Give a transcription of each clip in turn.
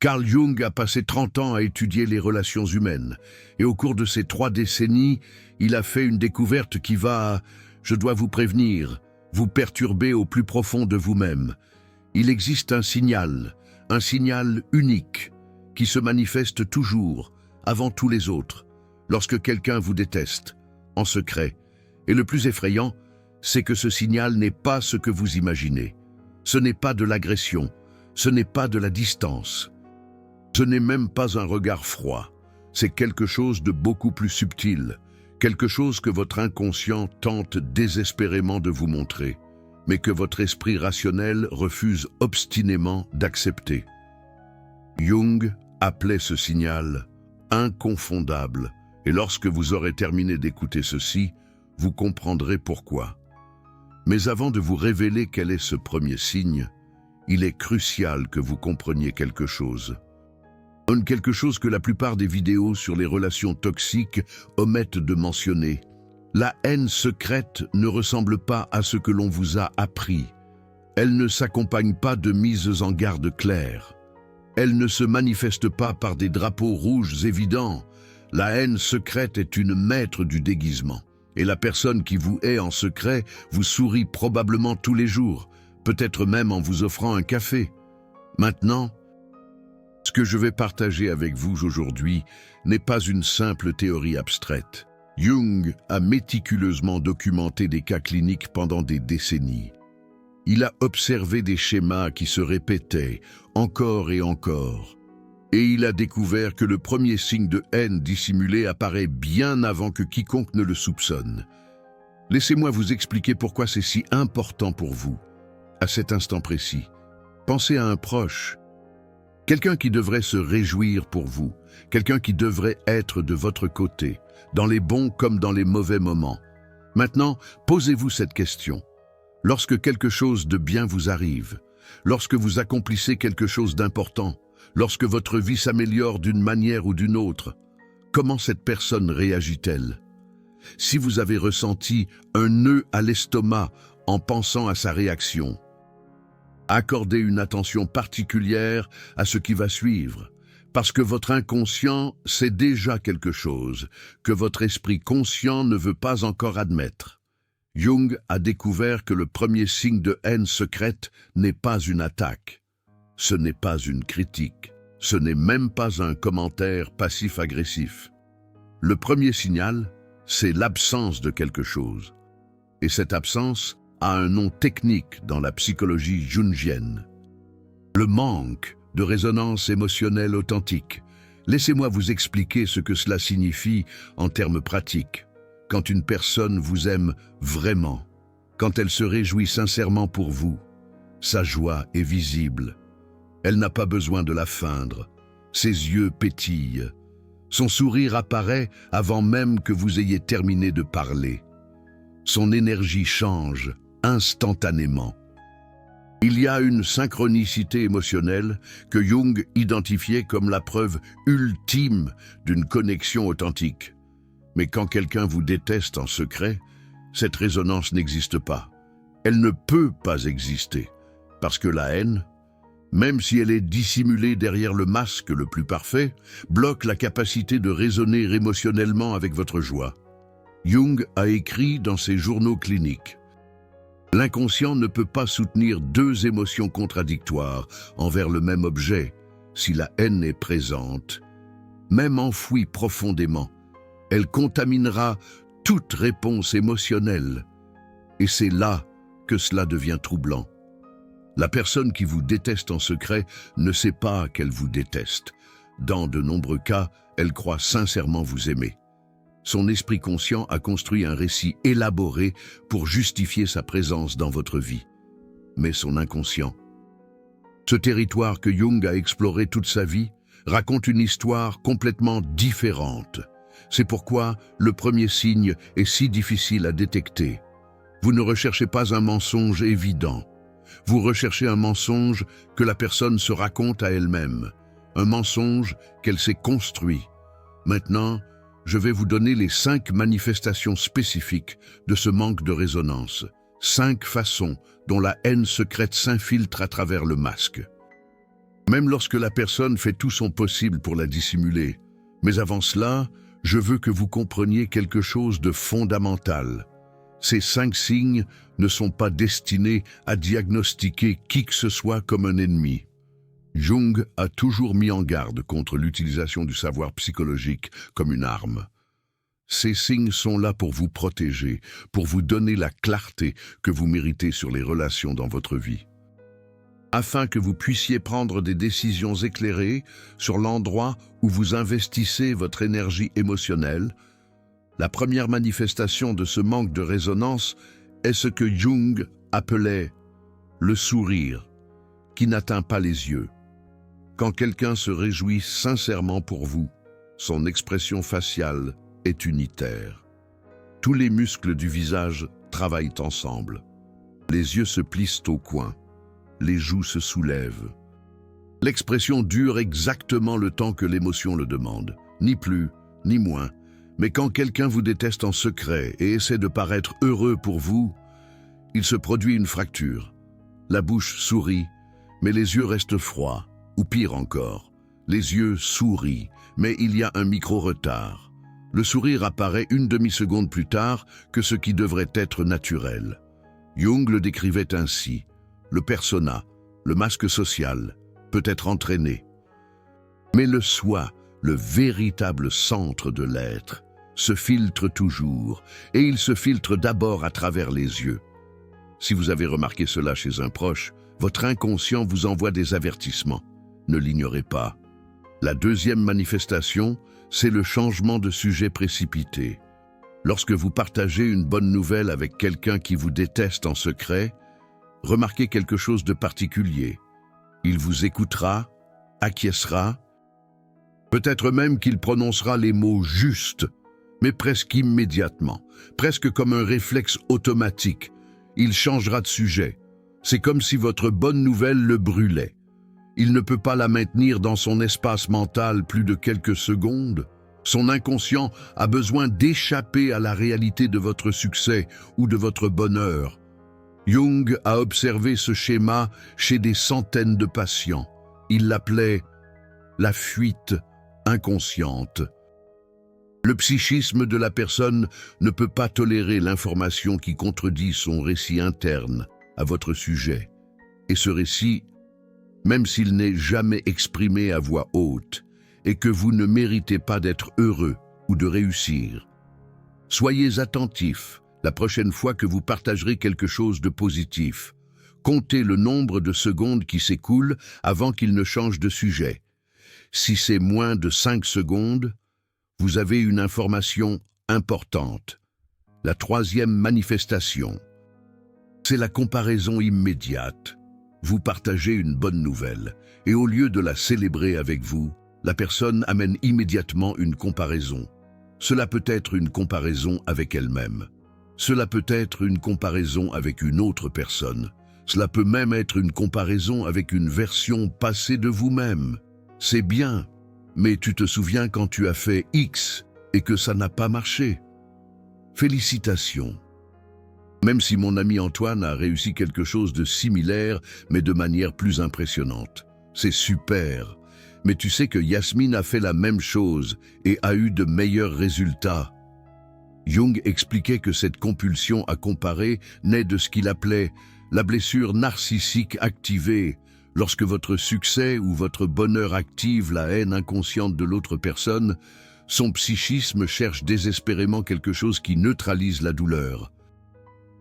Carl Jung a passé 30 ans à étudier les relations humaines, et au cours de ces 3 décennies, il a fait une découverte qui va, je dois vous prévenir, vous perturber au plus profond de vous-même. Il existe un signal unique, qui se manifeste toujours, avant tous les autres, lorsque quelqu'un vous déteste, en secret. Et le plus effrayant, c'est que ce signal n'est pas ce que vous imaginez. Ce n'est pas de l'agression, ce n'est pas de la distance. Ce n'est même pas un regard froid, c'est quelque chose de beaucoup plus subtil, quelque chose que votre inconscient tente désespérément de vous montrer, mais que votre esprit rationnel refuse obstinément d'accepter. Jung appelait ce signal inconfondable, et lorsque vous aurez terminé d'écouter ceci, vous comprendrez pourquoi. Mais avant de vous révéler quel est ce premier signe, il est crucial que vous compreniez quelque chose. Quelque chose que la plupart des vidéos sur les relations toxiques omettent de mentionner. La haine secrète ne ressemble pas à ce que l'on vous a appris. Elle ne s'accompagne pas de mises en garde claires. Elle ne se manifeste pas par des drapeaux rouges évidents. La haine secrète est une maître du déguisement. Et la personne qui vous hait en secret vous sourit probablement tous les jours, peut-être même en vous offrant un café. Maintenant, ce que je vais partager avec vous aujourd'hui n'est pas une simple théorie abstraite. Jung a méticuleusement documenté des cas cliniques pendant des décennies. Il a observé des schémas qui se répétaient encore et encore. Et il a découvert que le premier signe de haine dissimulée apparaît bien avant que quiconque ne le soupçonne. Laissez-moi vous expliquer pourquoi c'est si important pour vous, à cet instant précis. Pensez à un proche, quelqu'un qui devrait se réjouir pour vous, quelqu'un qui devrait être de votre côté, dans les bons comme dans les mauvais moments. Maintenant, posez-vous cette question. Lorsque quelque chose de bien vous arrive, lorsque vous accomplissez quelque chose d'important, lorsque votre vie s'améliore d'une manière ou d'une autre, comment cette personne réagit-elle? Si vous avez ressenti un nœud à l'estomac en pensant à sa réaction, accordez une attention particulière à ce qui va suivre, parce que votre inconscient sait déjà quelque chose que votre esprit conscient ne veut pas encore admettre. Jung a découvert que le premier signe de haine secrète n'est pas une attaque. Ce n'est pas une critique. Ce n'est même pas un commentaire passif-agressif. Le premier signal, c'est l'absence de quelque chose. Et cette absence a un nom technique dans la psychologie jungienne. Le manque de résonance émotionnelle authentique. Laissez-moi vous expliquer ce que cela signifie en termes pratiques. Quand une personne vous aime vraiment, quand elle se réjouit sincèrement pour vous, sa joie est visible. Elle n'a pas besoin de la feindre. Ses yeux pétillent. Son sourire apparaît avant même que vous ayez terminé de parler. Son énergie change instantanément. Il y a une synchronicité émotionnelle que Jung identifiait comme la preuve ultime d'une connexion authentique. Mais quand quelqu'un vous déteste en secret, cette résonance n'existe pas. Elle ne peut pas exister, parce que la haine, même si elle est dissimulée derrière le masque le plus parfait, bloque la capacité de résonner émotionnellement avec votre joie. Jung a écrit dans ses journaux cliniques: l'inconscient ne peut pas soutenir 2 émotions contradictoires envers le même objet. Si la haine est présente, même enfouie profondément, elle contaminera toute réponse émotionnelle. Et c'est là que cela devient troublant. La personne qui vous déteste en secret ne sait pas qu'elle vous déteste. Dans de nombreux cas, elle croit sincèrement vous aimer. Son esprit conscient a construit un récit élaboré pour justifier sa présence dans votre vie. Mais son inconscient, ce territoire que Jung a exploré toute sa vie, raconte une histoire complètement différente. C'est pourquoi le premier signe est si difficile à détecter. Vous ne recherchez pas un mensonge évident. Vous recherchez un mensonge que la personne se raconte à elle-même, un mensonge qu'elle s'est construit. Maintenant, je vais vous donner les 5 manifestations spécifiques de ce manque de résonance, 5 façons dont la haine secrète s'infiltre à travers le masque. même lorsque la personne fait tout son possible pour la dissimuler. Mais avant cela, je veux que vous compreniez quelque chose de fondamental. Ces 5 signes ne sont pas destinés à diagnostiquer qui que ce soit comme un ennemi. Jung a toujours mis en garde contre l'utilisation du savoir psychologique comme une arme. Ces signes sont là pour vous protéger, pour vous donner la clarté que vous méritez sur les relations dans votre vie. Afin que vous puissiez prendre des décisions éclairées sur l'endroit où vous investissez votre énergie émotionnelle, la première manifestation de ce manque de résonance est ce que Jung appelait le sourire, qui n'atteint pas les yeux. Quand quelqu'un se réjouit sincèrement pour vous, son expression faciale est unitaire. Tous les muscles du visage travaillent ensemble. Les yeux se plissent au coin. Les joues se soulèvent. L'expression dure exactement le temps que l'émotion le demande, ni plus, ni moins. Mais quand quelqu'un vous déteste en secret et essaie de paraître heureux pour vous, il se produit une fracture. La bouche sourit, mais les yeux restent froids, ou pire encore, les yeux sourient, mais il y a un micro-retard. Le sourire apparaît une demi-seconde plus tard que ce qui devrait être naturel. Jung le décrivait ainsi. Le persona, le masque social, peut être entraîné. Mais le soi, le véritable centre de l'être, se filtre toujours, et il se filtre d'abord à travers les yeux. Si vous avez remarqué cela chez un proche, votre inconscient vous envoie des avertissements. Ne l'ignorez pas. La deuxième manifestation, c'est le changement de sujet précipité. Lorsque vous partagez une bonne nouvelle avec quelqu'un qui vous déteste en secret, remarquez quelque chose de particulier. Il vous écoutera, acquiescera, peut-être même qu'il prononcera les mots justes, mais presque immédiatement, presque comme un réflexe automatique. Il changera de sujet. C'est comme si votre bonne nouvelle le brûlait. Il ne peut pas la maintenir dans son espace mental plus de quelques secondes. Son inconscient a besoin d'échapper à la réalité de votre succès ou de votre bonheur. Jung a observé ce schéma chez des centaines de patients. Il l'appelait la fuite inconsciente. Le psychisme de la personne ne peut pas tolérer l'information qui contredit son récit interne à votre sujet. Et ce récit, même s'il n'est jamais exprimé à voix haute, et que vous ne méritez pas d'être heureux ou de réussir. Soyez attentifs la prochaine fois que vous partagerez quelque chose de positif. Comptez le nombre de secondes qui s'écoulent avant qu'il ne change de sujet. Si c'est moins de 5 secondes, vous avez une information importante. La troisième manifestation, c'est la comparaison immédiate. Vous partagez une bonne nouvelle, et au lieu de la célébrer avec vous, la personne amène immédiatement une comparaison. Cela peut être une comparaison avec elle-même. Cela peut être une comparaison avec une autre personne. Cela peut même être une comparaison avec une version passée de vous-même. C'est bien, mais tu te souviens quand tu as fait X et que ça n'a pas marché. Félicitations. Même si mon ami Antoine a réussi quelque chose de similaire, mais de manière plus impressionnante. C'est super. Mais tu sais que Yasmine a fait la même chose et a eu de meilleurs résultats. Jung expliquait que cette compulsion à comparer naît de ce qu'il appelait la blessure narcissique activée, lorsque votre succès ou votre bonheur active la haine inconsciente de l'autre personne. Son psychisme cherche désespérément quelque chose qui neutralise la douleur.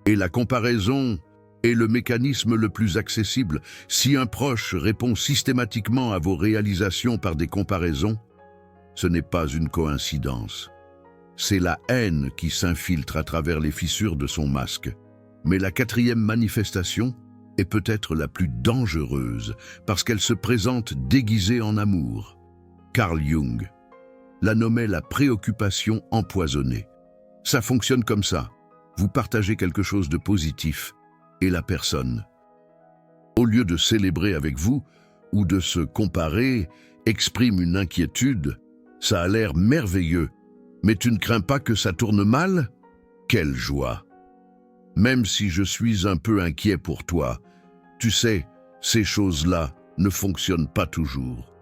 Et la comparaison est le mécanisme le plus accessible. Si un proche répond systématiquement à vos réalisations par des comparaisons, ce n'est pas une coïncidence. C'est la haine qui s'infiltre à travers les fissures de son masque. Mais la quatrième manifestation est peut-être la plus dangereuse parce qu'elle se présente déguisée en amour. Carl Jung la nommait la préoccupation empoisonnée. Ça fonctionne comme ça. Vous partagez quelque chose de positif et la personne, au lieu de célébrer avec vous ou de se comparer, exprime une inquiétude. Ça a l'air merveilleux, mais tu ne crains pas que ça tourne mal? Quelle joie! Même si je suis un peu inquiet pour toi, tu sais, ces choses-là ne fonctionne pas toujours.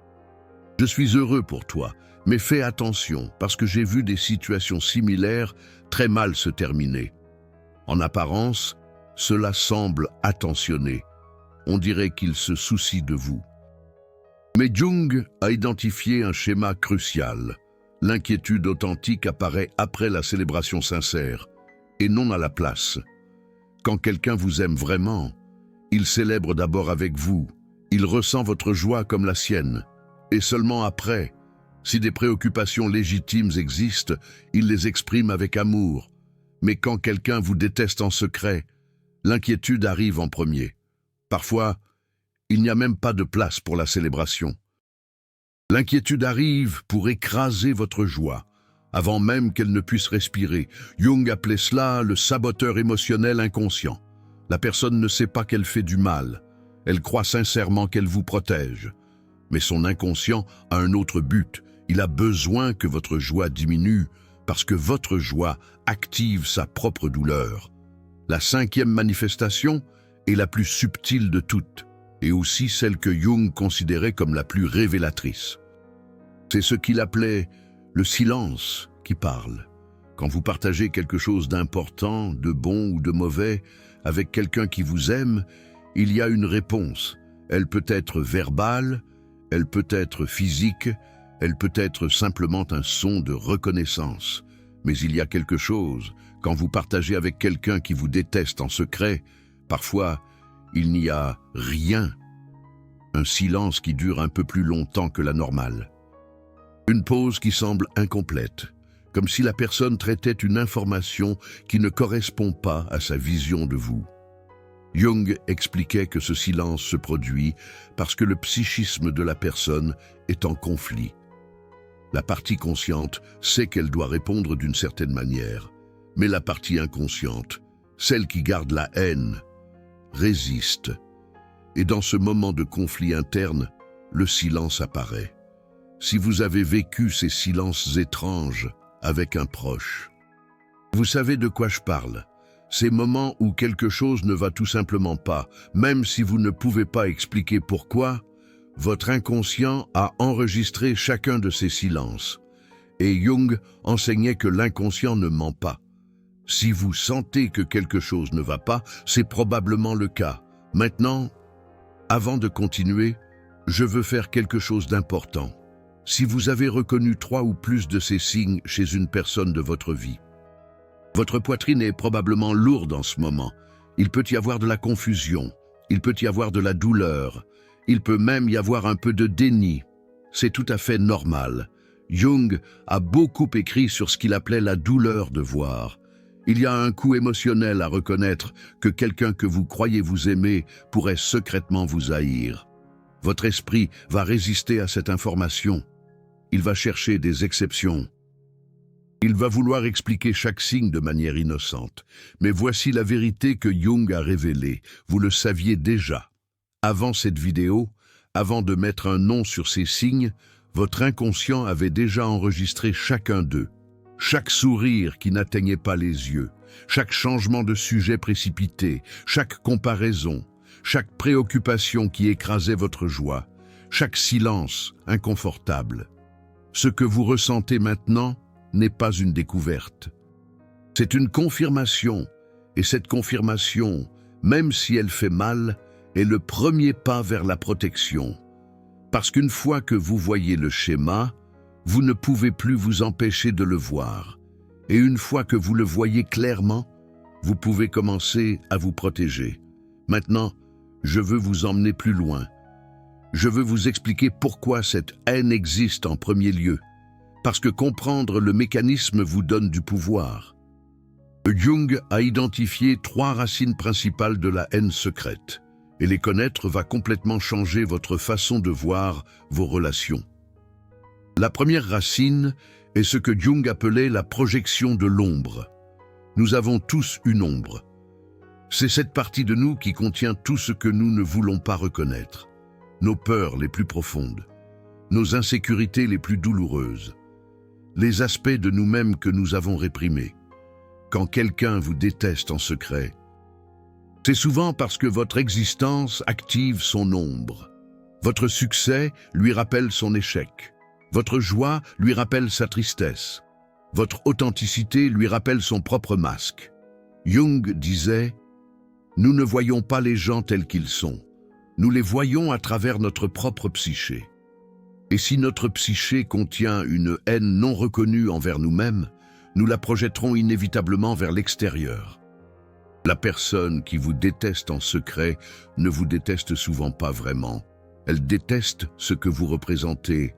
Je suis heureux pour toi, mais fais attention parce que j'ai vu des situations similaires très mal se terminer. En apparence, cela semble attentionné. On dirait qu'il se soucie de vous. Mais Jung a identifié un schéma crucial. L'inquiétude authentique apparaît après la célébration sincère et non à la place. Quand quelqu'un vous aime vraiment, il célèbre d'abord avec vous. Il ressent votre joie comme la sienne. Et seulement après, si des préoccupations légitimes existent, il les exprime avec amour. Mais quand quelqu'un vous déteste en secret, l'inquiétude arrive en premier. Parfois, il n'y a même pas de place pour la célébration. L'inquiétude arrive pour écraser votre joie, avant même qu'elle ne puisse respirer. Jung appelait cela le saboteur émotionnel inconscient. La personne ne sait pas qu'elle fait du mal. Elle croit sincèrement qu'elle vous protège. Mais son inconscient a un autre but. Il a besoin que votre joie diminue parce que votre joie active sa propre douleur. La cinquième manifestation est la plus subtile de toutes et aussi celle que Jung considérait comme la plus révélatrice. C'est ce qu'il appelait le silence qui parle. Quand vous partagez quelque chose d'important, de bon ou de mauvais avec quelqu'un qui vous aime, il y a une réponse. Elle peut être verbale, elle peut être physique, elle peut être simplement un son de reconnaissance. Mais il y a quelque chose, quand vous partagez avec quelqu'un qui vous déteste en secret, parfois il n'y a rien. Un silence qui dure un peu plus longtemps que la normale. Une pause qui semble incomplète, comme si la personne traitait une information qui ne correspond pas à sa vision de vous. Jung expliquait que ce silence se produit parce que le psychisme de la personne est en conflit. La partie consciente sait qu'elle doit répondre d'une certaine manière, mais la partie inconsciente, celle qui garde la haine, résiste. Et dans ce moment de conflit interne, le silence apparaît. Si vous avez vécu ces silences étranges avec un proche, vous savez de quoi je parle. Ces moments où quelque chose ne va tout simplement pas, même si vous ne pouvez pas expliquer pourquoi, votre inconscient a enregistré chacun de ces silences. Et Jung enseignait que l'inconscient ne ment pas. Si vous sentez que quelque chose ne va pas, c'est probablement le cas. Maintenant, avant de continuer, je veux faire quelque chose d'important. Si vous avez reconnu 3 ou plus de ces signes chez une personne de votre vie, votre poitrine est probablement lourde en ce moment. Il peut y avoir de la confusion, il peut y avoir de la douleur, il peut même y avoir un peu de déni. C'est tout à fait normal. Jung a beaucoup écrit sur ce qu'il appelait la douleur de voir. Il y a un coût émotionnel à reconnaître que quelqu'un que vous croyez vous aimer pourrait secrètement vous haïr. Votre esprit va résister à cette information. Il va chercher des exceptions. Il va vouloir expliquer chaque signe de manière innocente. Mais voici la vérité que Jung a révélée. Vous le saviez déjà. Avant cette vidéo, avant de mettre un nom sur ces signes, votre inconscient avait déjà enregistré chacun d'eux. Chaque sourire qui n'atteignait pas les yeux, chaque changement de sujet précipité, chaque comparaison, chaque préoccupation qui écrasait votre joie, chaque silence inconfortable. Ce que vous ressentez maintenant n'est pas une découverte. C'est une confirmation, et cette confirmation, même si elle fait mal, est le premier pas vers la protection. Parce qu'une fois que vous voyez le schéma, vous ne pouvez plus vous empêcher de le voir. Et une fois que vous le voyez clairement, vous pouvez commencer à vous protéger. Maintenant, je veux vous emmener plus loin. Je veux vous expliquer pourquoi cette haine existe en premier lieu. Parce que comprendre le mécanisme vous donne du pouvoir. Jung a identifié 3 racines principales de la haine secrète. Et les connaître va complètement changer votre façon de voir vos relations. La première racine est ce que Jung appelait la projection de l'ombre. Nous avons tous une ombre. C'est cette partie de nous qui contient tout ce que nous ne voulons pas reconnaître. Nos peurs les plus profondes, nos insécurités les plus douloureuses, les aspects de nous-mêmes que nous avons réprimés. Quand quelqu'un vous déteste en secret, c'est souvent parce que votre existence active son ombre. Votre succès lui rappelle son échec. Votre joie lui rappelle sa tristesse. Votre authenticité lui rappelle son propre masque. Jung disait « Nous ne voyons pas les gens tels qu'ils sont. Nous les voyons à travers notre propre psyché. Et si notre psyché contient une haine non reconnue envers nous-mêmes, nous la projetterons inévitablement vers l'extérieur. La personne qui vous déteste en secret ne vous déteste souvent pas vraiment. Elle déteste ce que vous représentez.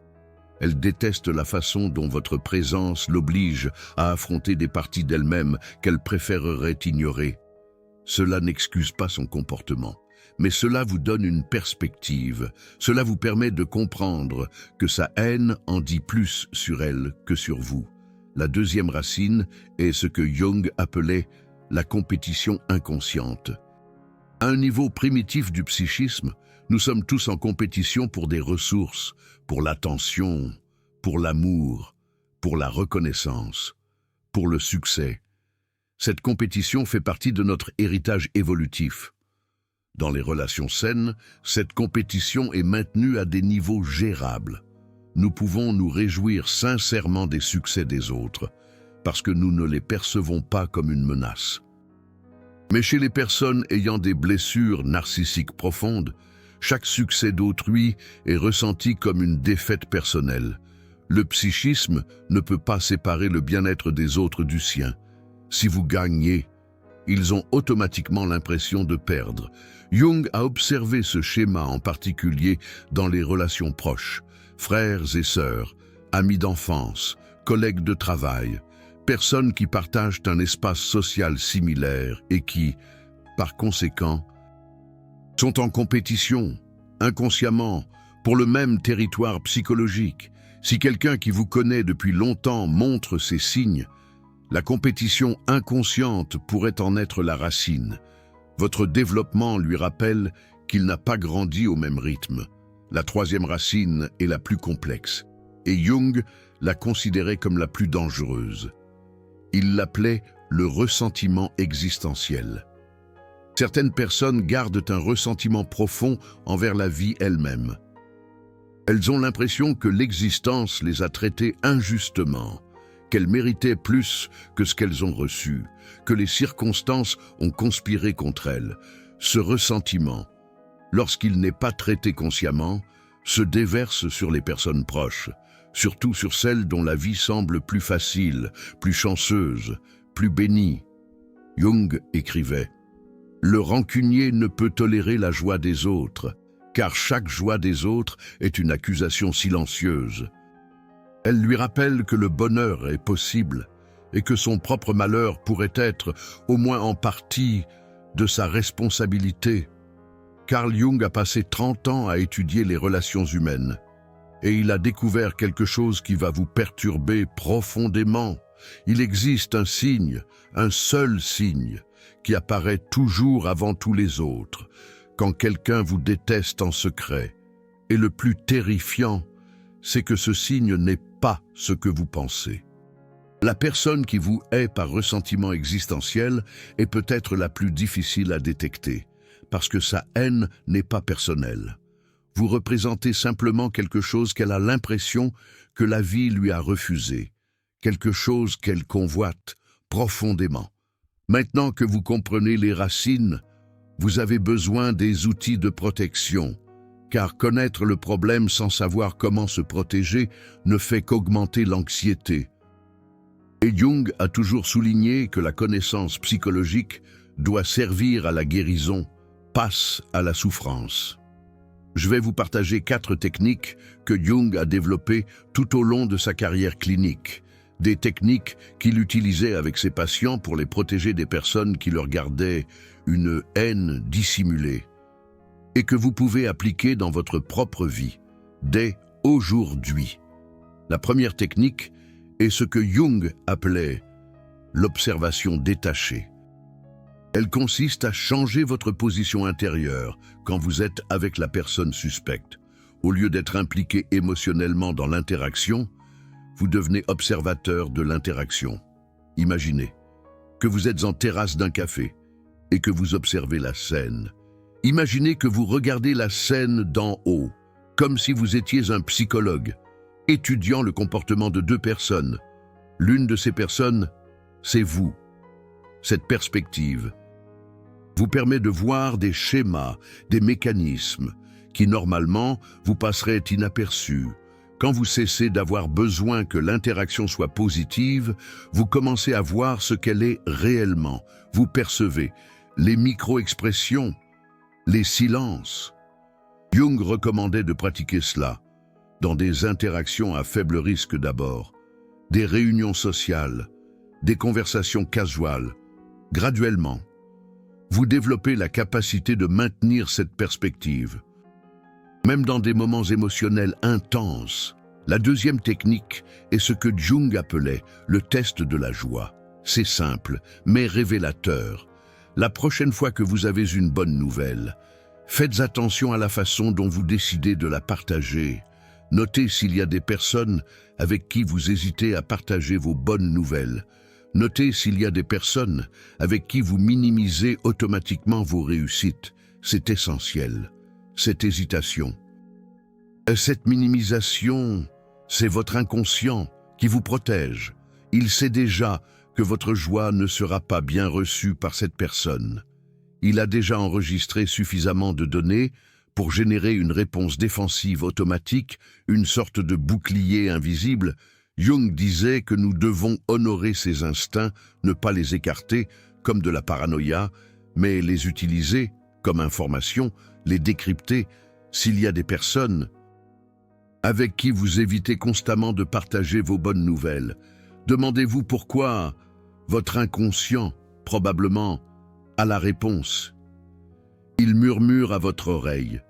Elle déteste la façon dont votre présence l'oblige à affronter des parties d'elle-même qu'elle préférerait ignorer. Cela n'excuse pas son comportement, mais cela vous donne une perspective. Cela vous permet de comprendre que sa haine en dit plus sur elle que sur vous. La deuxième racine est ce que Jung appelait la compétition inconsciente. À un niveau primitif du psychisme, nous sommes tous en compétition pour des ressources, pour l'attention, pour l'amour, pour la reconnaissance, pour le succès. Cette compétition fait partie de notre héritage évolutif. Dans les relations saines, cette compétition est maintenue à des niveaux gérables. Nous pouvons nous réjouir sincèrement des succès des autres, parce que nous ne les percevons pas comme une menace. Mais chez les personnes ayant des blessures narcissiques profondes, chaque succès d'autrui est ressenti comme une défaite personnelle. Le psychisme ne peut pas séparer le bien-être des autres du sien. Si vous gagnez, ils ont automatiquement l'impression de perdre. Jung a observé ce schéma en particulier dans les relations proches, frères et sœurs, amis d'enfance, collègues de travail, personnes qui partagent un espace social similaire et qui, par conséquent, sont en compétition, inconsciemment, pour le même territoire psychologique. Si quelqu'un qui vous connaît depuis longtemps montre ces signes, la compétition inconsciente pourrait en être la racine. Votre développement lui rappelle qu'il n'a pas grandi au même rythme. La troisième racine est la plus complexe, et Jung la considérait comme la plus dangereuse. Il l'appelait le ressentiment existentiel. Certaines personnes gardent un ressentiment profond envers la vie elle-même. Elles ont l'impression que l'existence les a traitées injustement, qu'elles méritaient plus que ce qu'elles ont reçu, que les circonstances ont conspiré contre elles. Ce ressentiment, lorsqu'il n'est pas traité consciemment, se déverse sur les personnes proches, surtout sur celles dont la vie semble plus facile, plus chanceuse, plus bénie. Jung écrivait « Le rancunier ne peut tolérer la joie des autres, car chaque joie des autres est une accusation silencieuse. Elle lui rappelle que le bonheur est possible et que son propre malheur pourrait être, au moins en partie, de sa responsabilité. » Carl Jung a passé 30 ans à étudier les relations humaines et il a découvert quelque chose qui va vous perturber profondément. Il existe un signe, un seul signe, qui apparaît toujours avant tous les autres, quand quelqu'un vous déteste en secret. Et le plus terrifiant, c'est que ce signe n'est pas ce que vous pensez. La personne qui vous hait par ressentiment existentiel est peut-être la plus difficile à détecter, parce que sa haine n'est pas personnelle. Vous représentez simplement quelque chose qu'elle a l'impression que la vie lui a refusé, quelque chose qu'elle convoite profondément. Maintenant que vous comprenez les racines, vous avez besoin des outils de protection, car connaître le problème sans savoir comment se protéger ne fait qu'augmenter l'anxiété. Et Jung a toujours souligné que la connaissance psychologique doit servir à la guérison, passe à la souffrance. Je vais vous partager 4 techniques que Jung a développées tout au long de sa carrière clinique. Des techniques qu'il utilisait avec ses patients pour les protéger des personnes qui leur gardaient une haine dissimulée. Et que vous pouvez appliquer dans votre propre vie, dès aujourd'hui. La première technique est ce que Jung appelait l'observation détachée. Elle consiste à changer votre position intérieure quand vous êtes avec la personne suspecte. Au lieu d'être impliqué émotionnellement dans l'interaction, vous devenez observateur de l'interaction. Imaginez que vous êtes en terrasse d'un café et que vous observez la scène. Imaginez que vous regardez la scène d'en haut, comme si vous étiez un psychologue, étudiant le comportement de deux personnes. L'une de ces personnes, c'est vous. Cette perspective vous permet de voir des schémas, des mécanismes qui normalement vous passeraient inaperçus. Quand vous cessez d'avoir besoin que l'interaction soit positive, vous commencez à voir ce qu'elle est réellement. Vous percevez les micro-expressions, les silences. Jung recommandait de pratiquer cela dans des interactions à faible risque d'abord, des réunions sociales, des conversations casuales. Graduellement, vous développez la capacité de maintenir cette perspective. Même dans des moments émotionnels intenses, la deuxième technique est ce que Jung appelait le test de la joie. C'est simple, mais révélateur. La prochaine fois que vous avez une bonne nouvelle, faites attention à la façon dont vous décidez de la partager. Notez s'il y a des personnes avec qui vous hésitez à partager vos bonnes nouvelles. Notez s'il y a des personnes avec qui vous minimisez automatiquement vos réussites. C'est essentiel. Cette hésitation, cette minimisation, c'est votre inconscient qui vous protège. Il sait déjà que votre joie ne sera pas bien reçue par cette personne. Il a déjà enregistré suffisamment de données pour générer une réponse défensive automatique, une sorte de bouclier invisible. Jung disait que nous devons honorer ces instincts, ne pas les écarter comme de la paranoïa, mais les utiliser comme information, les décrypter. S'il y a des personnes avec qui vous évitez constamment de partager vos bonnes nouvelles, demandez-vous pourquoi. Votre inconscient, probablement, a la réponse. Il murmure à votre oreille.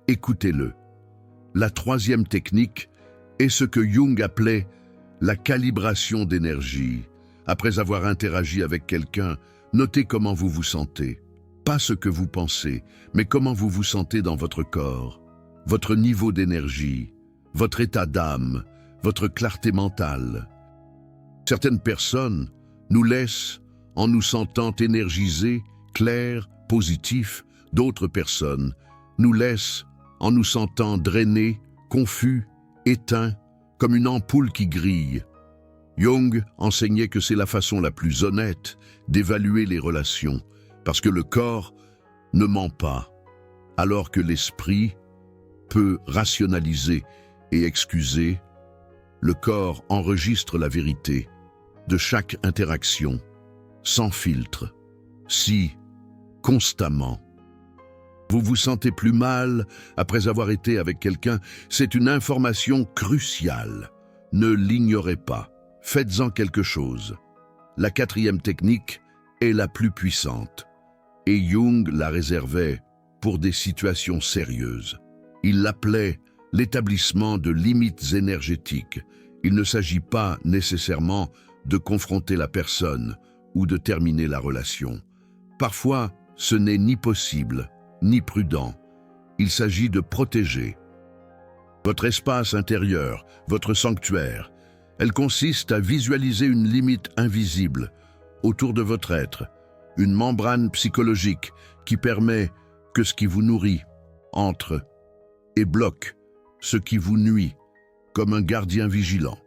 Écoutez-le. La troisième technique est ce que Jung appelait la calibration d'énergie. Après avoir interagi avec quelqu'un, notez comment vous vous sentez. Pas ce que vous pensez, mais comment vous vous sentez dans votre corps, votre niveau d'énergie, votre état d'âme, votre clarté mentale. Certaines personnes nous laissent en nous sentant énergisés, clairs, positifs. D'autres personnes nous laissent en nous sentant drainés, confus, éteints, comme une ampoule qui grille. Jung enseignait que c'est la façon la plus honnête d'évaluer les relations, parce que le corps ne ment pas, alors que l'esprit peut rationaliser et excuser. Le corps enregistre la vérité de chaque interaction, sans filtre. Si, constamment, vous vous sentez plus mal après avoir été avec quelqu'un, c'est une information cruciale. Ne l'ignorez pas. Faites-en quelque chose. La quatrième technique est la plus puissante, et Jung la réservait pour des situations sérieuses. Il l'appelait l'établissement de limites énergétiques. Il ne s'agit pas nécessairement de confronter la personne ou de terminer la relation. Parfois, ce n'est ni possible, ni prudent. Il s'agit de protéger votre espace intérieur, votre sanctuaire. Elle consiste à visualiser une limite invisible autour de votre être, une membrane psychologique qui permet que ce qui vous nourrit entre et bloque ce qui vous nuit, comme un gardien vigilant.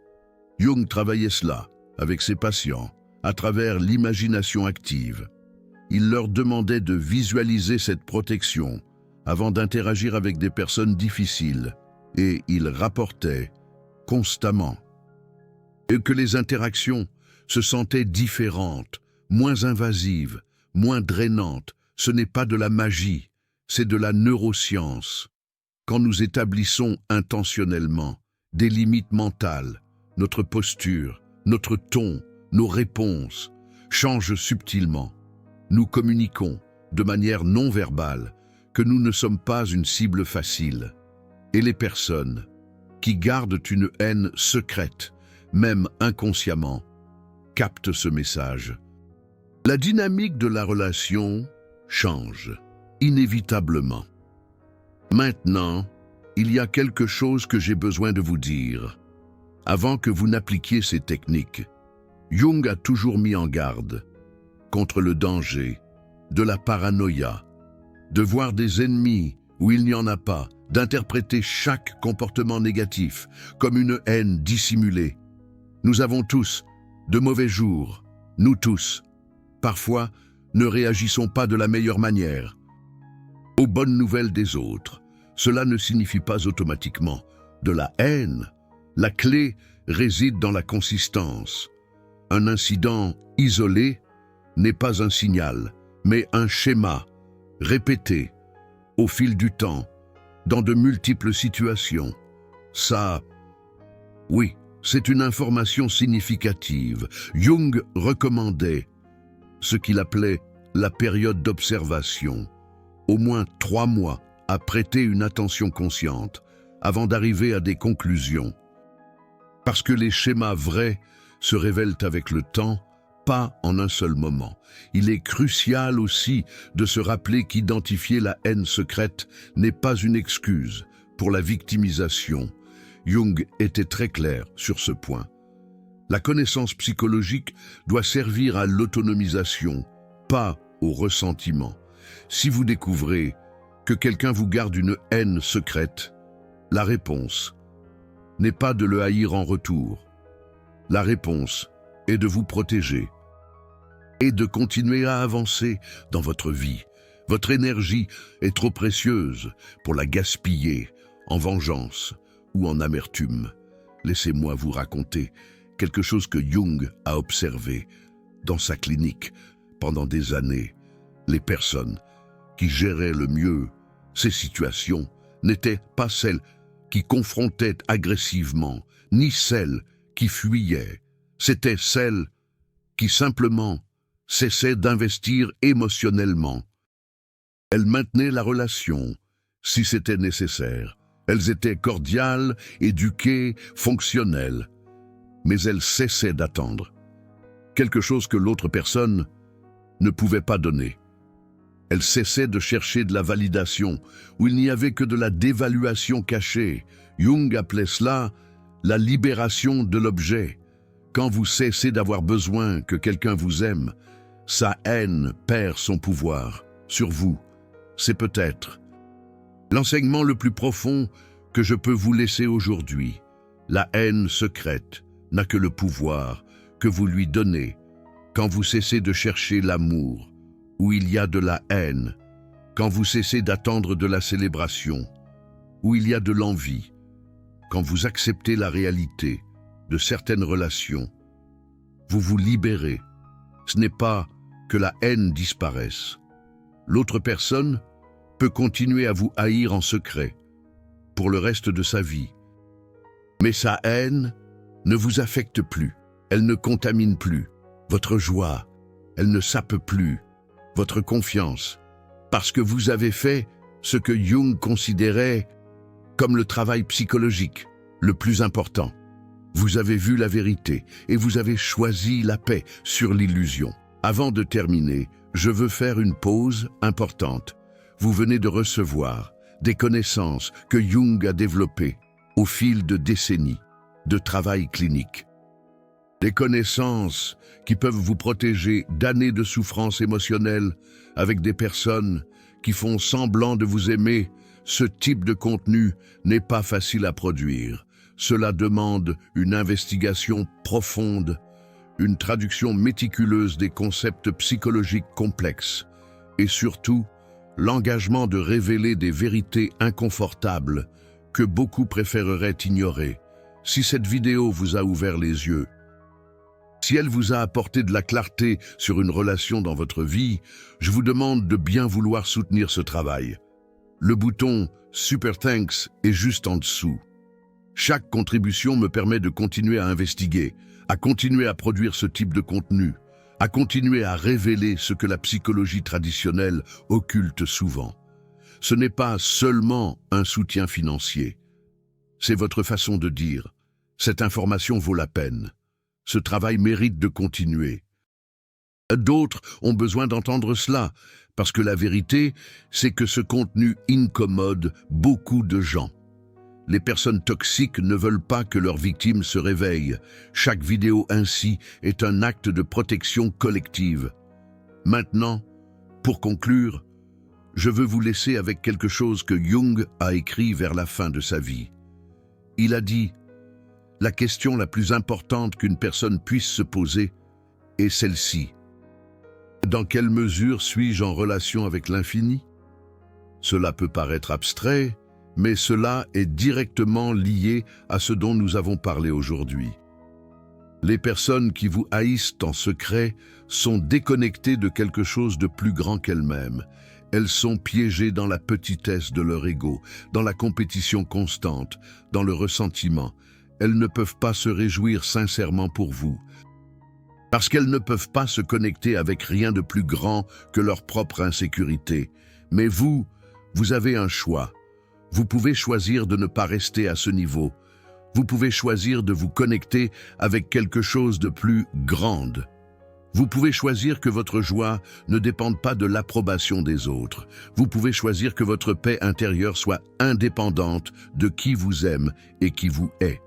Jung travaillait cela avec ses patients à travers l'imagination active. Il leur demandait de visualiser cette protection avant d'interagir avec des personnes difficiles, et il rapportait constamment et que les interactions se sentaient différentes, moins invasives, moins drainantes. Ce n'est pas de la magie, c'est de la neuroscience. Quand nous établissons intentionnellement des limites mentales, notre posture, notre ton, nos réponses changent subtilement. Nous communiquons de manière non verbale que nous ne sommes pas une cible facile. Et les personnes qui gardent une haine secrète, même inconsciemment, captent ce message. La dynamique de la relation change, inévitablement. Maintenant, il y a quelque chose que j'ai besoin de vous dire. Avant que vous n'appliquiez ces techniques, Jung a toujours mis en garde contre le danger de la paranoïa, de voir des ennemis où il n'y en a pas, d'interpréter chaque comportement négatif comme une haine dissimulée. Nous avons tous de mauvais jours, nous tous. Parfois, ne réagissons pas de la meilleure manière aux bonnes nouvelles des autres. Cela ne signifie pas automatiquement de la haine. La clé réside dans la consistance. Un incident isolé n'est pas un signal, mais un schéma répété au fil du temps, dans de multiples situations. Ça, oui, c'est une information significative. Jung recommandait ce qu'il appelait la période d'observation, au moins 3 mois à prêter une attention consciente avant d'arriver à des conclusions. Parce que les schémas vrais se révèlent avec le temps, pas en un seul moment. Il est crucial aussi de se rappeler qu'identifier la haine secrète n'est pas une excuse pour la victimisation. Jung était très clair sur ce point. La connaissance psychologique doit servir à l'autonomisation, pas au ressentiment. Si vous découvrez que quelqu'un vous garde une haine secrète, la réponse n'est pas de le haïr en retour. La réponse est de vous protéger et de continuer à avancer dans votre vie. Votre énergie est trop précieuse pour la gaspiller en vengeance ou en amertume. Laissez-moi vous raconter quelque chose que Jung a observé dans sa clinique pendant des années. Les personnes qui géraient le mieux ces situations n'étaient pas celles qui confrontaient agressivement, ni celles qui fuyaient. C'étaient celles qui simplement cessaient d'investir émotionnellement. Elles maintenaient la relation si c'était nécessaire. Elles étaient cordiales, éduquées, fonctionnelles. Mais elles cessaient d'attendre quelque chose que l'autre personne ne pouvait pas donner. Elles cessaient de chercher de la validation, où il n'y avait que de la dévaluation cachée. Jung appelait cela la libération de l'objet. Quand vous cessez d'avoir besoin que quelqu'un vous aime, sa haine perd son pouvoir sur vous. C'est peut-être l'enseignement le plus profond que je peux vous laisser aujourd'hui. La haine secrète n'a que le pouvoir que vous lui donnez quand vous cessez de chercher l'amour où il y a de la haine, quand vous cessez d'attendre de la célébration où il y a de l'envie, quand vous acceptez la réalité de certaines relations. Vous vous libérez. Ce n'est pas que la haine disparaisse. L'autre personne peut continuer à vous haïr en secret pour le reste de sa vie. Mais sa haine ne vous affecte plus. Elle ne contamine plus votre joie. Elle ne sape plus votre confiance. Parce que vous avez fait ce que Jung considérait comme le travail psychologique le plus important. Vous avez vu la vérité et vous avez choisi la paix sur l'illusion. Avant de terminer, je veux faire une pause importante. Vous venez de recevoir des connaissances que Jung a développées au fil de décennies de travail clinique. Des connaissances qui peuvent vous protéger d'années de souffrance émotionnelle avec des personnes qui font semblant de vous aimer. Ce type de contenu n'est pas facile à produire. Cela demande une investigation profonde, une traduction méticuleuse des concepts psychologiques complexes et surtout l'engagement de révéler des vérités inconfortables que beaucoup préféreraient ignorer. Si cette vidéo vous a ouvert les yeux, si elle vous a apporté de la clarté sur une relation dans votre vie, je vous demande de bien vouloir soutenir ce travail. Le bouton « Super Thanks » est juste en dessous. Chaque contribution me permet de continuer à investiguer, à continuer à produire ce type de contenu, à continuer à révéler ce que la psychologie traditionnelle occulte souvent. Ce n'est pas seulement un soutien financier. C'est votre façon de dire « cette information vaut la peine ». Ce travail mérite de continuer. D'autres ont besoin d'entendre cela, parce que la vérité, c'est que ce contenu incommode beaucoup de gens. Les personnes toxiques ne veulent pas que leurs victimes se réveillent. Chaque vidéo ainsi est un acte de protection collective. Maintenant, pour conclure, je veux vous laisser avec quelque chose que Jung a écrit vers la fin de sa vie. Il a dit « La question la plus importante qu'une personne puisse se poser est celle-ci. Dans quelle mesure suis-je en relation avec l'infini ?» Cela peut paraître abstrait, mais cela est directement lié à ce dont nous avons parlé aujourd'hui. Les personnes qui vous haïssent en secret sont déconnectées de quelque chose de plus grand qu'elles-mêmes. Elles sont piégées dans la petitesse de leur ego, dans la compétition constante, dans le ressentiment. Elles ne peuvent pas se réjouir sincèrement pour vous, parce qu'elles ne peuvent pas se connecter avec rien de plus grand que leur propre insécurité. Mais vous avez un choix. Vous pouvez choisir de ne pas rester à ce niveau. Vous pouvez choisir de vous connecter avec quelque chose de plus grand. Vous pouvez choisir que votre joie ne dépende pas de l'approbation des autres. Vous pouvez choisir que votre paix intérieure soit indépendante de qui vous aime et qui vous hait.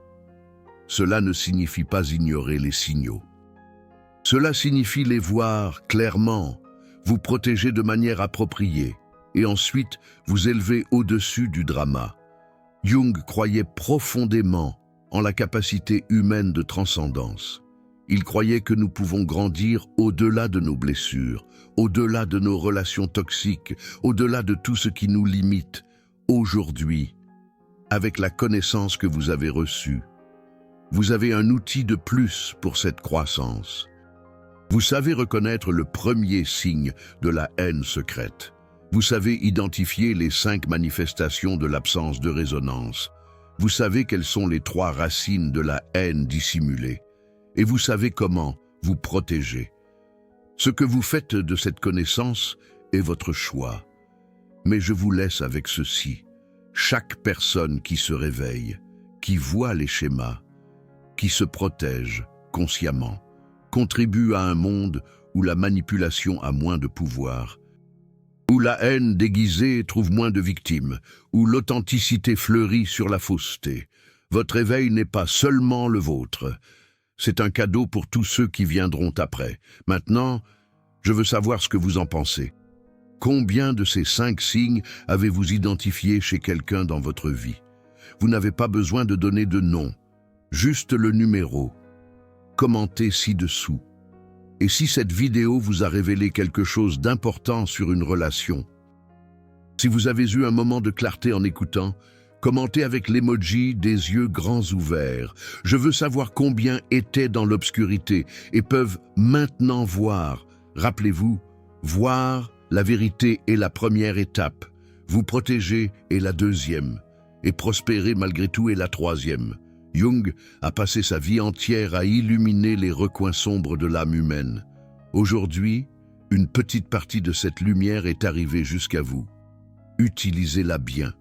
Cela ne signifie pas ignorer les signaux. Cela signifie les voir clairement, vous protéger de manière appropriée et ensuite vous élever au-dessus du drama. Jung croyait profondément en la capacité humaine de transcendance. Il croyait que nous pouvons grandir au-delà de nos blessures, au-delà de nos relations toxiques, au-delà de tout ce qui nous limite. Aujourd'hui, avec la connaissance que vous avez reçue, vous avez un outil de plus pour cette croissance. Vous savez reconnaître le premier signe de la haine secrète. Vous savez identifier les 5 manifestations de l'absence de résonance. Vous savez quelles sont les 3 racines de la haine dissimulée. Et vous savez comment vous protéger. Ce que vous faites de cette connaissance est votre choix. Mais je vous laisse avec ceci. Chaque personne qui se réveille, qui voit les schémas, qui se protège consciemment, contribue à un monde où la manipulation a moins de pouvoir, où la haine déguisée trouve moins de victimes, où l'authenticité fleurit sur la fausseté. Votre éveil n'est pas seulement le vôtre. C'est un cadeau pour tous ceux qui viendront après. Maintenant, je veux savoir ce que vous en pensez. Combien de ces 5 signes avez-vous identifiés chez quelqu'un dans votre vie? Vous n'avez pas besoin de donner de nom, juste le numéro. Commentez ci-dessous. Et si cette vidéo vous a révélé quelque chose d'important sur une relation, si vous avez eu un moment de clarté en écoutant, commentez avec l'emoji des yeux grands ouverts. Je veux savoir combien étaient dans l'obscurité et peuvent maintenant voir. Rappelez-vous, voir la vérité est la première étape. Vous protéger est la deuxième. Et prospérer malgré tout est la troisième. Jung a passé sa vie entière à illuminer les recoins sombres de l'âme humaine. Aujourd'hui, une petite partie de cette lumière est arrivée jusqu'à vous. Utilisez-la bien.